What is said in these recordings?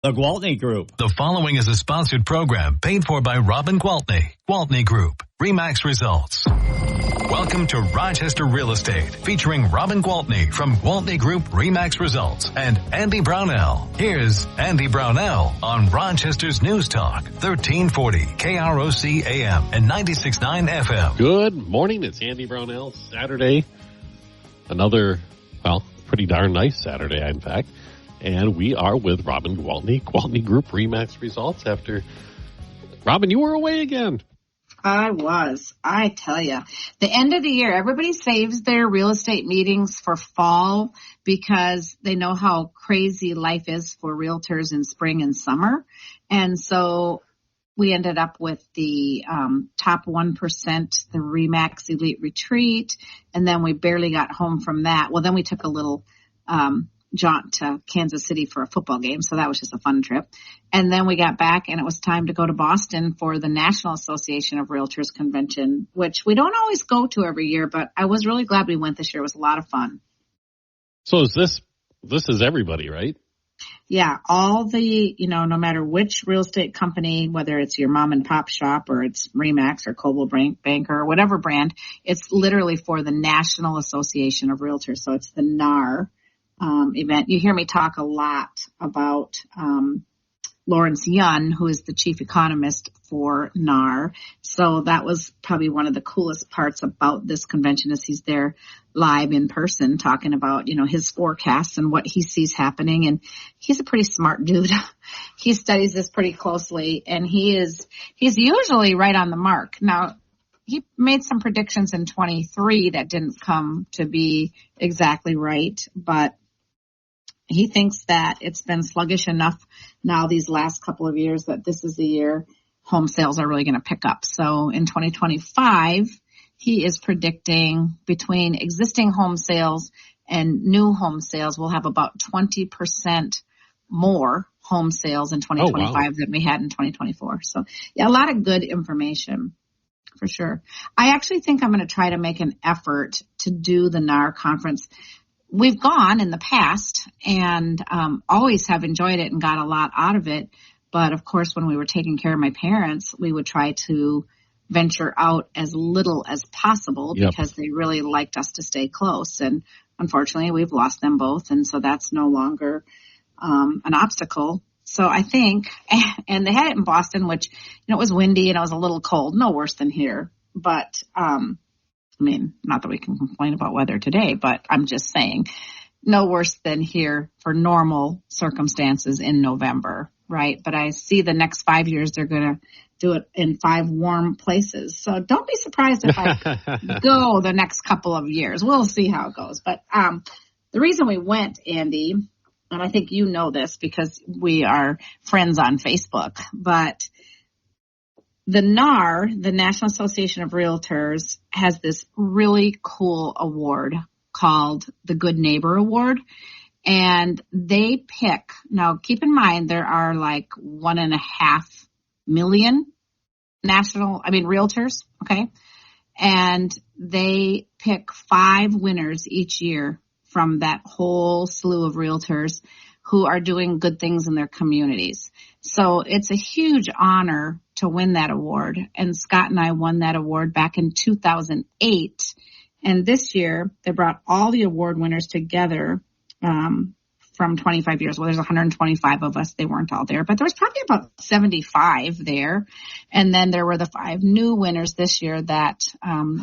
The Gwaltney Group. The following is a sponsored program paid for by Robin Gwaltney. Gwaltney Group. RE/MAX results. Welcome to Rochester Real Estate, featuring Robin Gwaltney from Gwaltney Group RE/MAX results and Andy Brownell. Here's Andy Brownell on Rochester's News Talk, 1340 KROC AM and 96.9 FM. Good morning. It's Andy Brownell. Saturday. Another, pretty darn nice Saturday, in fact. And we are with Robin Gwaltney, Gwaltney Group RE/MAX results after, Robin, you were away again. I was. I tell you, the end of the year, everybody saves their real estate meetings for fall because they know how crazy life is for realtors in spring and summer. And so we ended up with the top 1%, the RE/MAX Elite Retreat, and then we barely got home from that. Well, then we took a little jaunt to Kansas City for a football game, so that was just a fun trip. And then we got back, and it was time to go to Boston for the National Association of Realtors convention, which we don't always go to every year, but I was really glad we went this year. It was a lot of fun. So is this is everybody, right? Yeah, all the, no matter which real estate company, whether it's your mom and pop shop or it's RE/MAX or Coldwell Banker or whatever brand, it's literally for the National Association of Realtors. So it's the NAR event. You hear me talk a lot about Lawrence Yun, who is the chief economist for NAR. So that was probably one of the coolest parts about this convention is he's there live in person talking about, his forecasts and what he sees happening. And he's a pretty smart dude. He studies this pretty closely, and he's usually right on the mark. Now, he made some predictions in 23 that didn't come to be exactly right, but he thinks that it's been sluggish enough now these last couple of years that this is the year home sales are really going to pick up. So in 2025, he is predicting between existing home sales and new home sales, we'll have about 20% more home sales in 2025 than we had in 2024. So yeah, a lot of good information for sure. I actually think I'm going to try to make an effort to do the NAR conference. We've gone in the past and always have enjoyed it and got a lot out of it. But, of course, when we were taking care of my parents, we would try to venture out as little as possible because they really liked us to stay close. And, unfortunately, we've lost them both, and so that's no longer an obstacle. So I think, and they had it in Boston, which, it was windy and it was a little cold, no worse than here. But not that we can complain about weather today, but I'm just saying no worse than here for normal circumstances in November, right? But I see the next 5 years they're going to do it in 5 warm places. So don't be surprised if I go the next couple of years. We'll see how it goes. But the reason we went, Andy, and I think you know this because we are friends on Facebook, but the NAR, the National Association of Realtors, has this really cool award called the Good Neighbor Award. And they pick, now keep in mind, there are like 1.5 million realtors, okay? And they pick 5 winners each year from that whole slew of realtors who are doing good things in their communities. So it's a huge honor to win that award. And Scott and I won that award back in 2008. And this year, they brought all the award winners together from 25 years. Well, there's 125 of us. They weren't all there, but there was probably about 75 there. And then there were the 5 new winners this year that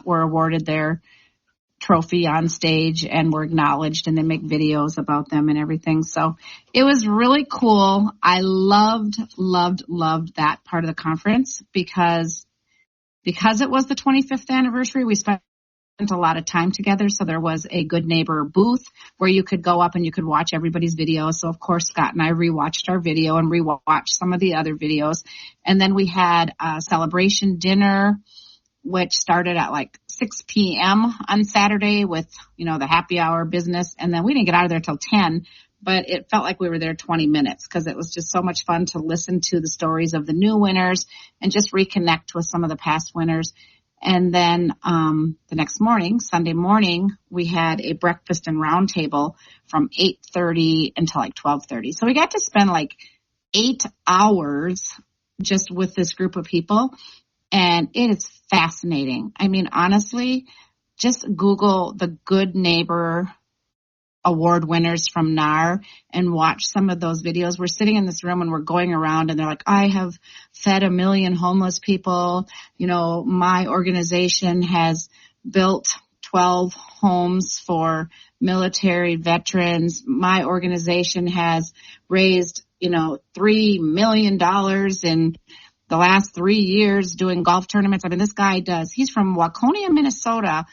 were awarded their trophy on stage and were acknowledged, and they make videos about them and everything. So it was really cool. I loved that part of the conference because it was the 25th anniversary. We spent a lot of time together. So there was a Good Neighbor booth where you could go up and you could watch everybody's videos. So of course, Scott and I rewatched our video and rewatched some of the other videos. And then we had a celebration dinner, which started at like 6 p.m. on Saturday with, the happy hour business. And then we didn't get out of there till 10, but it felt like we were there 20 minutes because it was just so much fun to listen to the stories of the new winners and just reconnect with some of the past winners. And then the next morning, Sunday morning, we had a breakfast and round table from 8:30 until like 12:30. So we got to spend like 8 hours just with this group of people. And it is fascinating. I mean, honestly, just Google the Good Neighbor Award winners from NAR and watch some of those videos. We're sitting in this room and we're going around and they're like, I have fed 1 million homeless people. You know, my organization has built 12 homes for military veterans. My organization has raised, $3 million in the last 3 years doing golf tournaments. I mean, this guy he's from Waconia, Minnesota,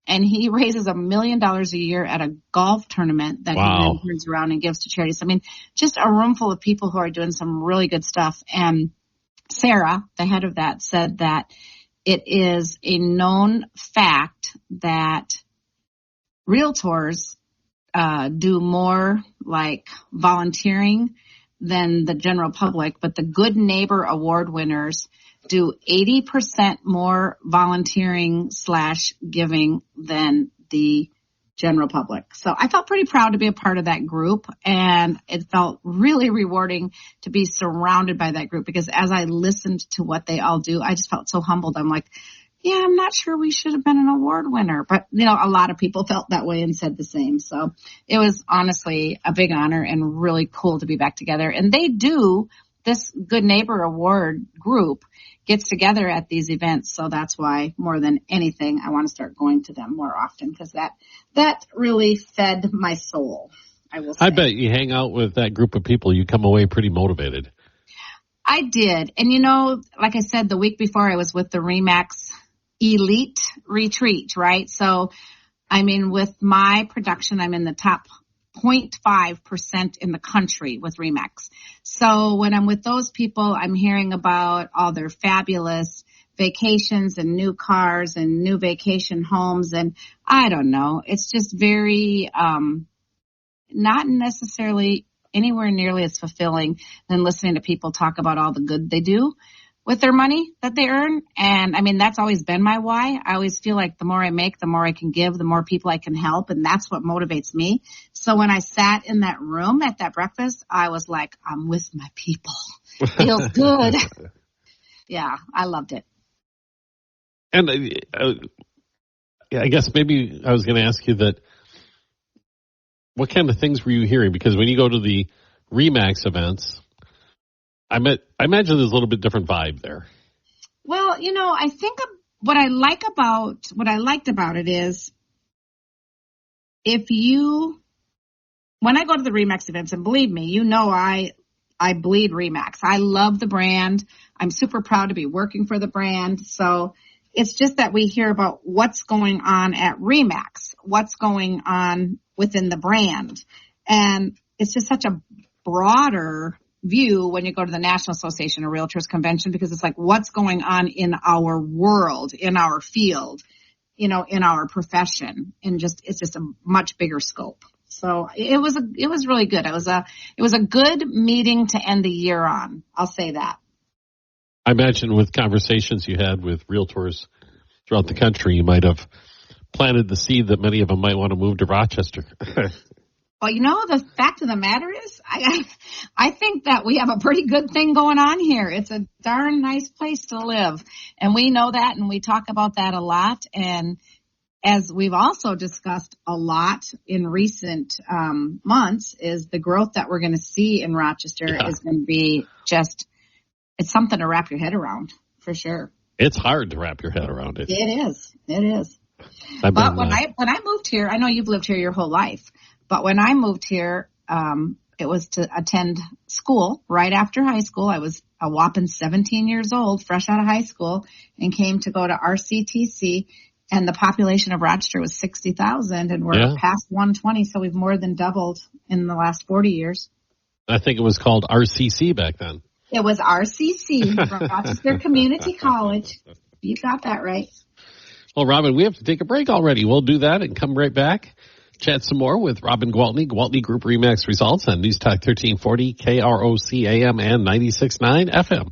and he raises $1 million a year at a golf tournament that he then turns around and gives to charities. I mean, just a room full of people who are doing some really good stuff. And Sarah, the head of that, said that it is a known fact that realtors do more like volunteering than the general public, but the Good Neighbor Award winners do 80% more volunteering / giving than the general public. So I felt pretty proud to be a part of that group, and it felt really rewarding to be surrounded by that group because as I listened to what they all do, I just felt so humbled. I'm like, yeah, I'm not sure we should have been an award winner, but a lot of people felt that way and said the same. So it was honestly a big honor and really cool to be back together. And this Good Neighbor Award group gets together at these events. So that's why more than anything, I want to start going to them more often because that really fed my soul, I will say. I bet you hang out with that group of people, you come away pretty motivated. I did. And like I said, the week before I was with the RE/MAX Elite Retreat, right? So, I mean, with my production, I'm in the top 0.5% in the country with RE/MAX. So when I'm with those people, I'm hearing about all their fabulous vacations and new cars and new vacation homes. And I don't know, it's just very, not necessarily anywhere nearly as fulfilling than listening to people talk about all the good they do with their money that they earn. And I mean, that's always been my why. I always feel like the more I make, the more I can give, the more people I can help. And that's what motivates me. So when I sat in that room at that breakfast, I was like, I'm with my people. Feels good. Yeah, I loved it. And I guess maybe I was going to ask you that, what kind of things were you hearing? Because when you go to the RE/MAX events, I imagine there's a little bit different vibe there. Well, I think what I liked about it is when I go to the RE/MAX events, and believe me, I bleed RE/MAX. I love the brand. I'm super proud to be working for the brand. So it's just that we hear about what's going on at RE/MAX, what's going on within the brand. And it's just such a broader view when you go to the National Association of Realtors convention, because it's like what's going on in our world, in our field, in our profession, and it's just a much bigger scope. So it was really good. It was a good meeting to end the year on. I'll say that. I imagine with conversations you had with realtors throughout the country, you might have planted the seed that many of them might want to move to Rochester. Well, the fact of the matter is, I think that we have a pretty good thing going on here. It's a darn nice place to live. And we know that, and we talk about that a lot. And as we've also discussed a lot in recent months, is the growth that we're going to see in Rochester is going to be it's something to wrap your head around, for sure. It's hard to wrap your head around it. It is. But when I moved here, I know you've lived here your whole life. But when I moved here, it was to attend school right after high school. I was a whopping 17 years old, fresh out of high school, and came to go to RCTC. And the population of Rochester was 60,000, and we're past 120, so we've more than doubled in the last 40 years. I think it was called RCC back then. It was RCC, Rochester Community College. You got that right. Well, Robin, we have to take a break already. We'll do that and come right back. Chat some more with Robin Gwaltney, Gwaltney Group RE/MAX results on News Talk 1340, KROC AM and 96.9 FM.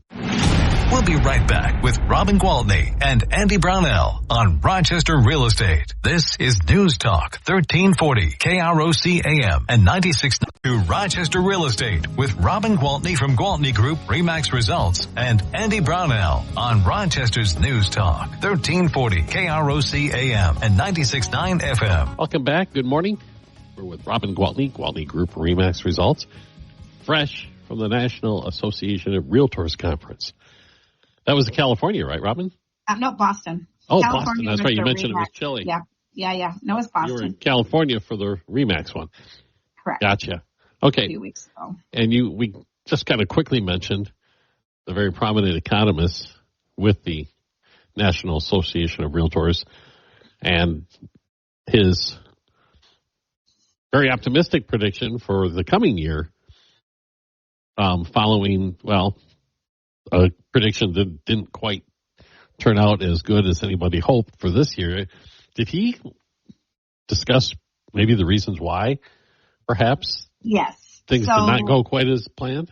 We'll be right back with Robin Gwaltney and Andy Brownell on Rochester Real Estate. This is News Talk 1340 KROC AM and 96 to Rochester Real Estate with Robin Gwaltney from Gwaltney Group-RE Results and Andy Brownell on Rochester's News Talk 1340 KROC AM and 96.9 FM. Welcome back. Good morning. We're with Robin Gwaltney, Gwaltney Group-RE Results, fresh from the National Association of Realtors Conference. That was California, right, Robin? No, Boston. Oh, California. Boston. That's right. You mentioned it was chilly. Yeah. No, it's Boston. You were in California for the RE/MAX one. Correct. Gotcha. Okay. A few weeks ago. And we just kind of quickly mentioned the very prominent economist with the National Association of Realtors and his very optimistic prediction for the coming year, following, a prediction that didn't quite turn out as good as anybody hoped for this year. Did he discuss maybe the reasons why, perhaps? Yes. Things did not go quite as planned?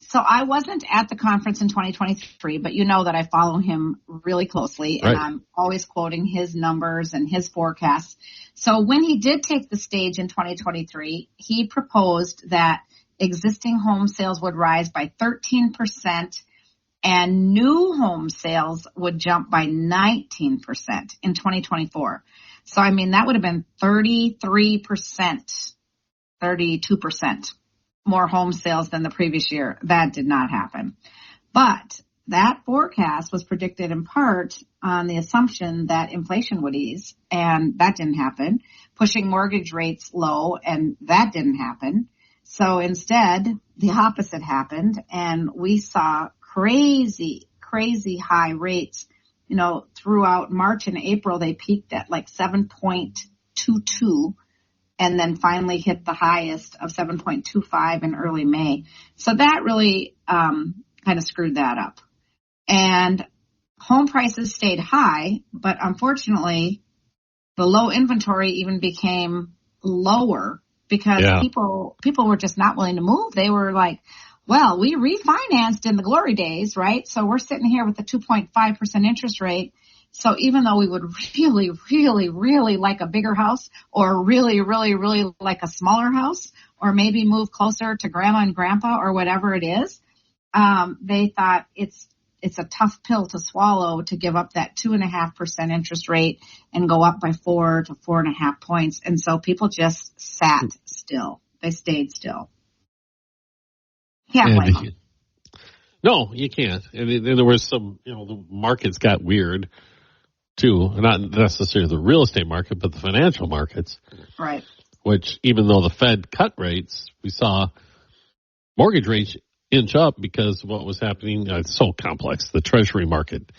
So I wasn't at the conference in 2023, but you know that I follow him really closely, and I'm always quoting his numbers and his forecasts. So when he did take the stage in 2023, he proposed that existing home sales would rise by 13%, and new home sales would jump by 19% in 2024. So, I mean, that would have been 33%, 32% more home sales than the previous year. That did not happen. But that forecast was predicted in part on the assumption that inflation would ease, and that didn't happen, pushing mortgage rates low, and that didn't happen. So instead, the opposite happened, and we saw crazy high rates. You know, throughout March and April, they peaked at like 7.22 and then finally hit the highest of 7.25 in early May. So that really kind of screwed that up. And home prices stayed high, but unfortunately, the low inventory even became lower because people were just not willing to move. They were like, well, we refinanced in the glory days, right? So we're sitting here with a 2.5% interest rate. So even though we would really like a bigger house or really like a smaller house or maybe move closer to grandma and grandpa or whatever it is, they thought it's a tough pill to swallow to give up that 2.5% interest rate and go up by 4 to 4.5 points. And so people just sat still. They stayed still. Can't blame them. No, you can't. And there was some, the markets got weird too. Not necessarily the real estate market, but the financial markets. Right. Which, even though the Fed cut rates, we saw mortgage rates inch up because of what was happening. It's so complex. The Treasury market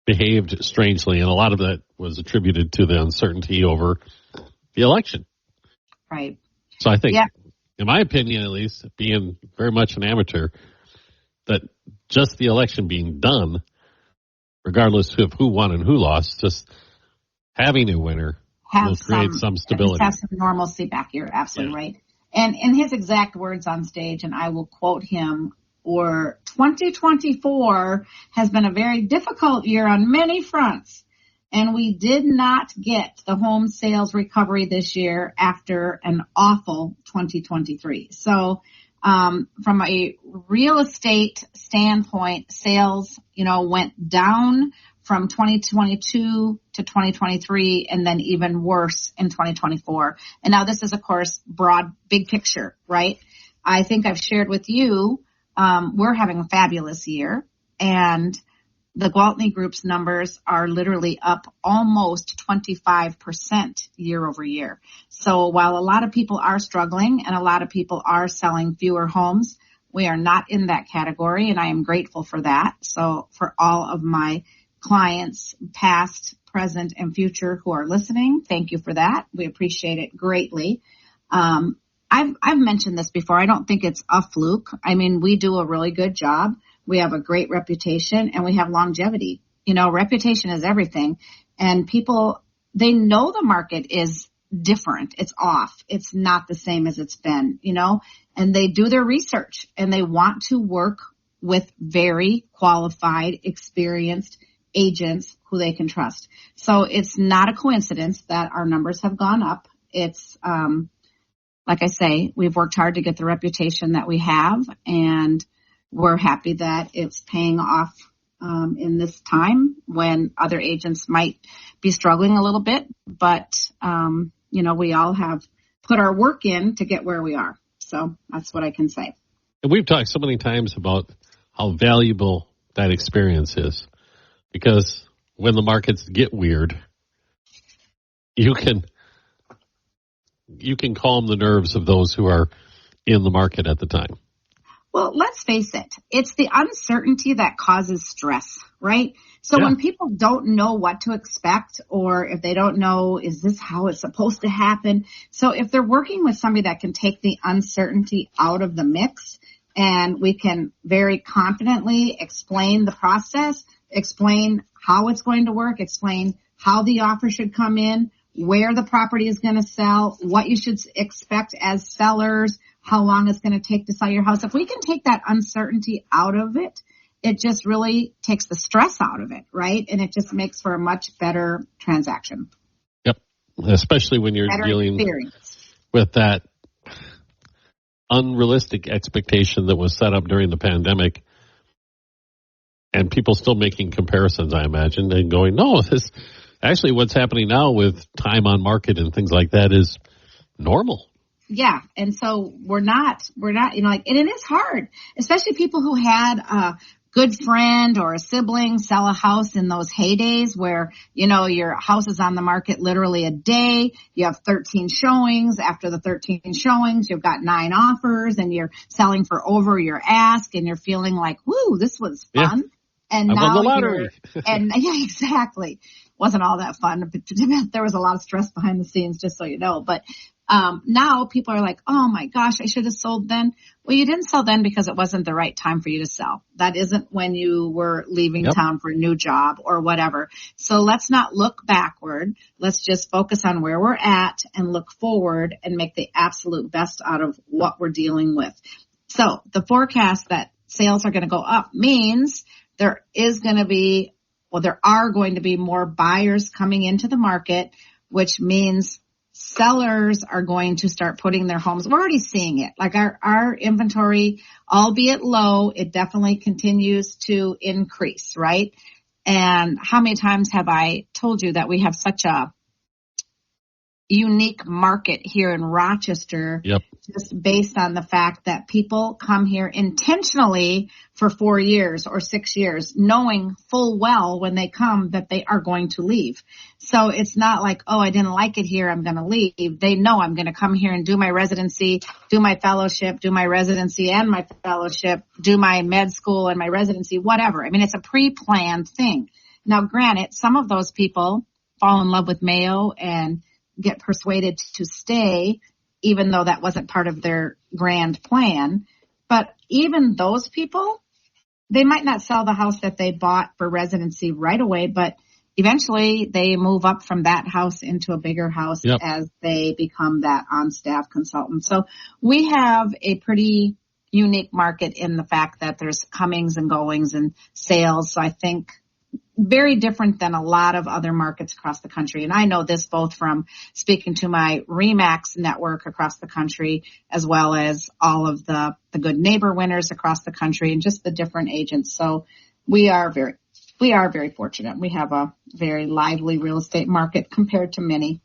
behaved strangely, and a lot of that was attributed to the uncertainty over the election. Right. So I think, in my opinion at least, being very much an amateur, that just the election being done, regardless of who won and who lost, just having a winner will create some stability. Have some normalcy back. You're absolutely right. And in his exact words on stage, and I will quote him, or 2024 has been a very difficult year on many fronts, and we did not get the home sales recovery this year after an awful 2023. So from a real estate standpoint, sales, went down from 2022 to 2023 and then even worse in 2024. And now this is, of course, broad, big picture, right? I think I've shared with you, we're having a fabulous year, and the Gwaltney Group's numbers are literally up almost 25% year over year. So while a lot of people are struggling and a lot of people are selling fewer homes, we are not in that category, and I am grateful for that. So for all of my clients, past, present, and future who are listening, thank you for that. We appreciate it greatly. I've mentioned this before. I don't think it's a fluke. I mean, we do a really good job. We have a great reputation, and we have longevity. Reputation is everything. And people, they know the market is different. It's off. It's not the same as it's been, and they do their research, and they want to work with very qualified, experienced agents who they can trust. So it's not a coincidence that our numbers have gone up. It's, like I say, we've worked hard to get the reputation that we have, and we're happy that it's paying off in this time when other agents might be struggling a little bit. But, we all have put our work in to get where we are. So that's what I can say. And we've talked so many times about how valuable that experience is, because when the markets get weird, you can calm the nerves of those who are in the market at the time. Well, let's face it. It's the uncertainty that causes stress, right? So when people don't know what to expect, or if they don't know, is this how it's supposed to happen? So if they're working with somebody that can take the uncertainty out of the mix, and we can very confidently explain the process, explain how it's going to work, explain how the offer should come in, where the property is going to sell, what you should expect as sellers, how long it's going to take to sell your house. If we can take that uncertainty out of it, it just really takes the stress out of it, right? And it just makes for a much better transaction. Yep, especially when you're dealing with that unrealistic expectation that was set up during the pandemic, and people still making comparisons, I imagine, and going, no, this actually what's happening now with time on market and things like that is normal. Yeah. And so we're not, and it is hard, especially people who had a good friend or a sibling sell a house in those heydays where, your house is on the market literally a day. You have 13 showings. After the 13 showings, you've got 9 offers, and you're selling for over your ask, and you're feeling like, woo, this was fun. Yeah. And I won the lottery. Exactly. Wasn't all that fun. There was a lot of stress behind the scenes, just so you know. But now people are like, oh my gosh, I should have sold then. Well, you didn't sell then because it wasn't the right time for you to sell. That isn't when you were leaving town for a new job or whatever. So let's not look backward. Let's just focus on where we're at and look forward and make the absolute best out of what we're dealing with. So the forecast that sales are going to go up means there are going to be more buyers coming into the market, which means sellers are going to start putting their homes. We're already seeing it. Like our inventory, albeit low, it definitely continues to increase, right? And how many times have I told you that we have such a unique market here in Rochester, just based on the fact that people come here intentionally for 4 years or 6 years, knowing full well when they come that they are going to leave. So it's not like, oh, I didn't like it here, I'm going to leave. They know I'm going to come here and do my residency, do my fellowship, do my residency and my fellowship, do my med school and my residency, whatever. I mean, it's a pre-planned thing. Now, granted, some of those people fall in love with Mayo and get persuaded to stay, even though that wasn't part of their grand plan. But even those people, they might not sell the house that they bought for residency right away, but eventually they move up from that house into a bigger house as they become that on-staff consultant. So we have a pretty unique market in the fact that there's comings and goings and sales. So I think very different than a lot of other markets across the country. And I know this both from speaking to my RE/MAX network across the country, as well as all of the good neighbor winners across the country and just the different agents. So we are very fortunate. We have a very lively real estate market compared to many.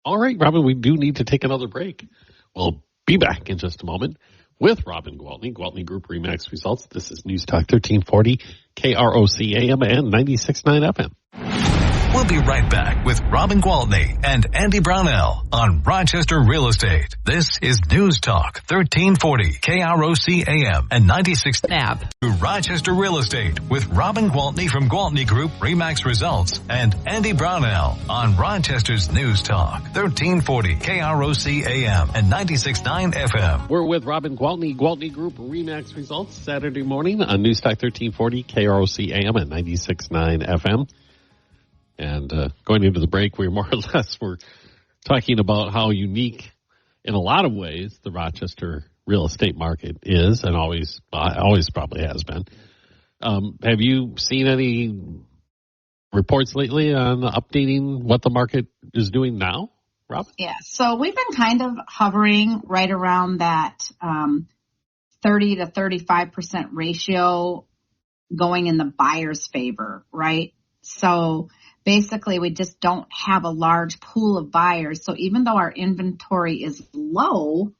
All right, Robin, we do need to take another break. We'll be back in just a moment with Robin Gwaltney, Gwaltney Group RE/MAX Results. This is News Talk 1340, KROC AM and 96.9 FM. We'll be right back with Robin Gwaltney and Andy Brownell on Rochester Real Estate. This is News Talk 1340, KROC AM and 96 app. Rochester Real Estate with Robin Gwaltney from Gwaltney Group-RE/MAX Results and Andy Brownell on Rochester's News Talk 1340, KROC AM and 96.9 FM. We're with Robin Gwaltney, Gwaltney Group-RE/MAX Results, Saturday morning on News Talk 1340, KROC AM and 96.9 FM. And going into the break, we're talking about how unique, in a lot of ways, the Rochester real estate market is, and always probably has been. Have you seen any reports lately on updating what the market is doing now, Rob? Yeah, so we've been kind of hovering right around that 30 to 35% ratio going in the buyer's favor, right? So basically we just don't have a large pool of buyers. So even though our inventory is low,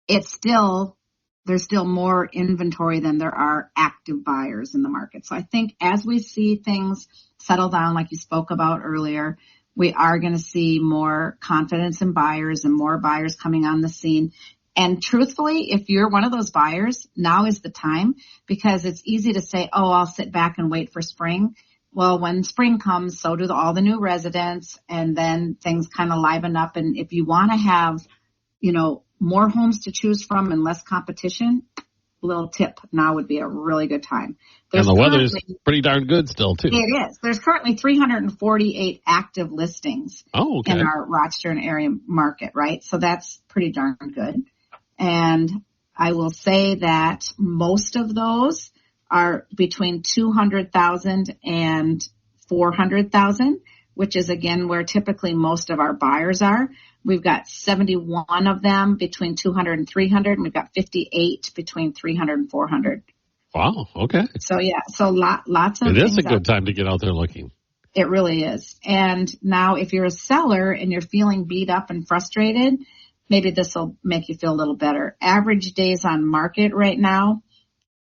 there's still more inventory than there are active buyers in the market. So I think as we see things settle down, like you spoke about earlier, we are going to see more confidence in buyers and more buyers coming on the scene. And truthfully, if you're one of those buyers, now is the time, because it's easy to say, oh, I'll sit back and wait for spring. Well, when spring comes, so do all the new residents, and then things kind of liven up. And if you want to have, more homes to choose from and less competition, little tip, now would be a really good time. And the weather's pretty darn good still, too. It is. There's currently 348 active listings in our Rochester and area market, right? So that's pretty darn good. And I will say that most of those are between 200,000 and 400,000, which is, again, where typically most of our buyers are. We've got 71 of them between 200 and 300, and we've got 58 between 300 and 400. Wow, okay. So, yeah, lots of things. It is a good time to get out there looking. It really is. And now if you're a seller and you're feeling beat up and frustrated, maybe this will make you feel a little better. Average days on market right now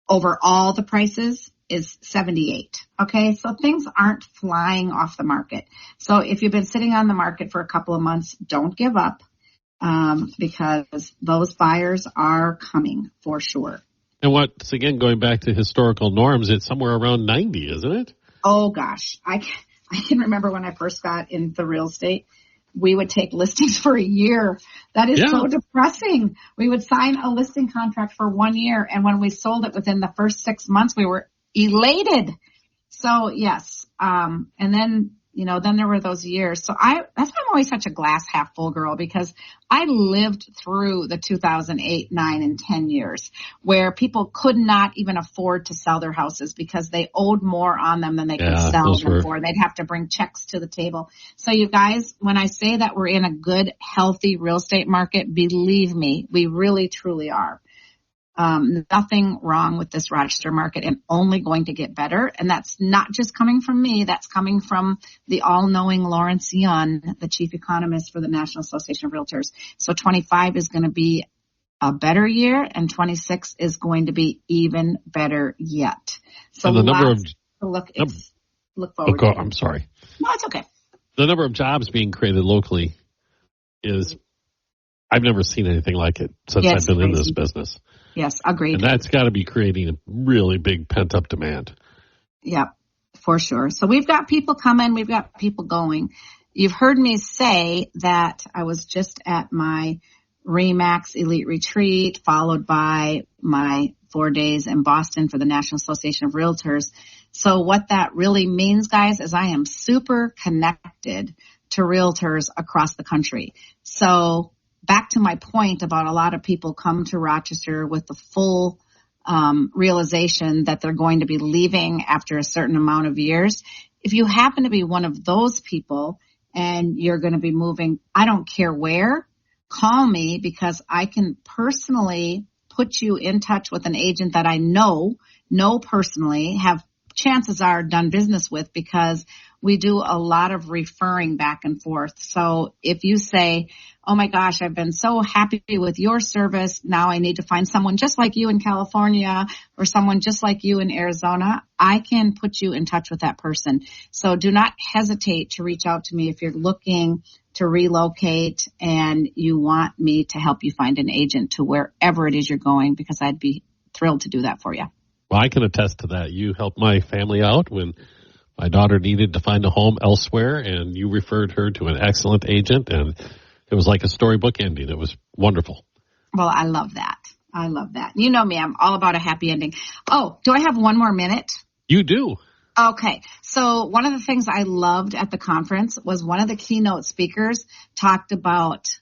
over all the prices is 78. Okay, so things aren't flying off the market. So if you've been sitting on the market for a couple of months, don't give up, because those buyers are coming for sure. And what's, again, going back to historical norms, it's somewhere around 90, isn't it? Oh, gosh. I can remember when I first got into real estate, we would take listings for a year. That is so depressing. We would sign a listing contract for 1 year, and when we sold it within the first 6 months, we were elated. So, yes. And then, then there were those years. So that's why I'm always such a glass half full girl, because I lived through the 2008, 9, and 10 years where people could not even afford to sell their houses because they owed more on them than they could sell them for. They'd have to bring checks to the table. So you guys, when I say that we're in a good, healthy real estate market, believe me, we really, truly are. Nothing wrong with this Rochester market, and only going to get better. And that's not just coming from me. That's coming from the all-knowing Lawrence Young, the chief economist for the National Association of Realtors. So 25 is going to be a better year, and 26 is going to be even better yet. So and the number of look forward to. I'm sorry. No, it's okay. The number of jobs being created locally is, I've never seen anything like it since I've been in this business. Yes, agreed. And that's got to be creating a really big pent-up demand. Yep, for sure. So we've got people coming. We've got people going. You've heard me say that I was just at my RE/MAX Elite Retreat, followed by my 4 days in Boston for the National Association of Realtors. So what that really means, guys, is I am super connected to realtors across the country. So back to my point about a lot of people come to Rochester with the full realization that they're going to be leaving after a certain amount of years. If you happen to be one of those people and you're going to be moving, I don't care where, call me, because I can personally put you in touch with an agent that I know personally, have chances are done business with, because we do a lot of referring back and forth. So if you say, oh my gosh, I've been so happy with your service, now I need to find someone just like you in California or someone just like you in Arizona, I can put you in touch with that person. So do not hesitate to reach out to me if you're looking to relocate and you want me to help you find an agent to wherever it is you're going, because I'd be thrilled to do that for you. Well, I can attest to that. You helped my family out when my daughter needed to find a home elsewhere, and you referred her to an excellent agent, and it was like a storybook ending. It was wonderful. Well, I love that. I love that. You know me, I'm all about a happy ending. Oh, do I have one more minute? You do. Okay. So one of the things I loved at the conference was one of the keynote speakers talked about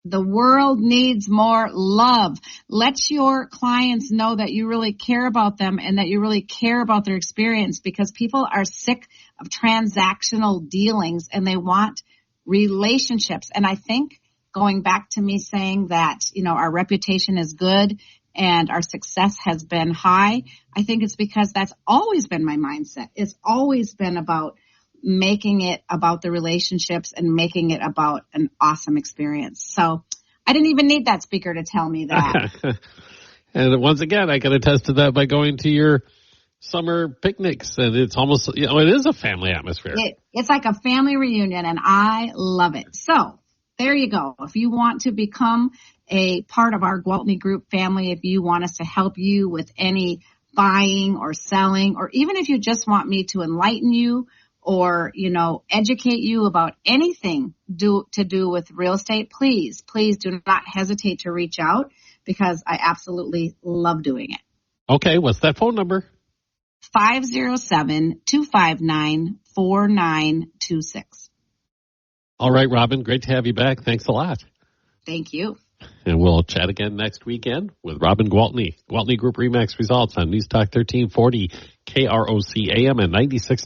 The world needs more love. Let your clients know that you really care about them and that you really care about their experience, because people are sick of transactional dealings and they want relationships. And I think going back to me saying that, our reputation is good and our success has been high, I think it's because that's always been my mindset. It's always been about making it about the relationships and making it about an awesome experience. So I didn't even need that speaker to tell me that. And once again, I can attest to that by going to your summer picnics, and it's almost, it is a family atmosphere. It's like a family reunion, and I love it. So there you go. If you want to become a part of our Gwaltney Group family, if you want us to help you with any buying or selling, or even if you just want me to enlighten you or, educate you about anything to do with real estate, please do not hesitate to reach out, because I absolutely love doing it. Okay, what's that phone number? 507-259-4926. All right, Robin, great to have you back. Thanks a lot. Thank you. And we'll chat again next weekend with Robin Gwaltney. Gwaltney Group RE/MAX results on News Talk 1340, KROC AM and 96.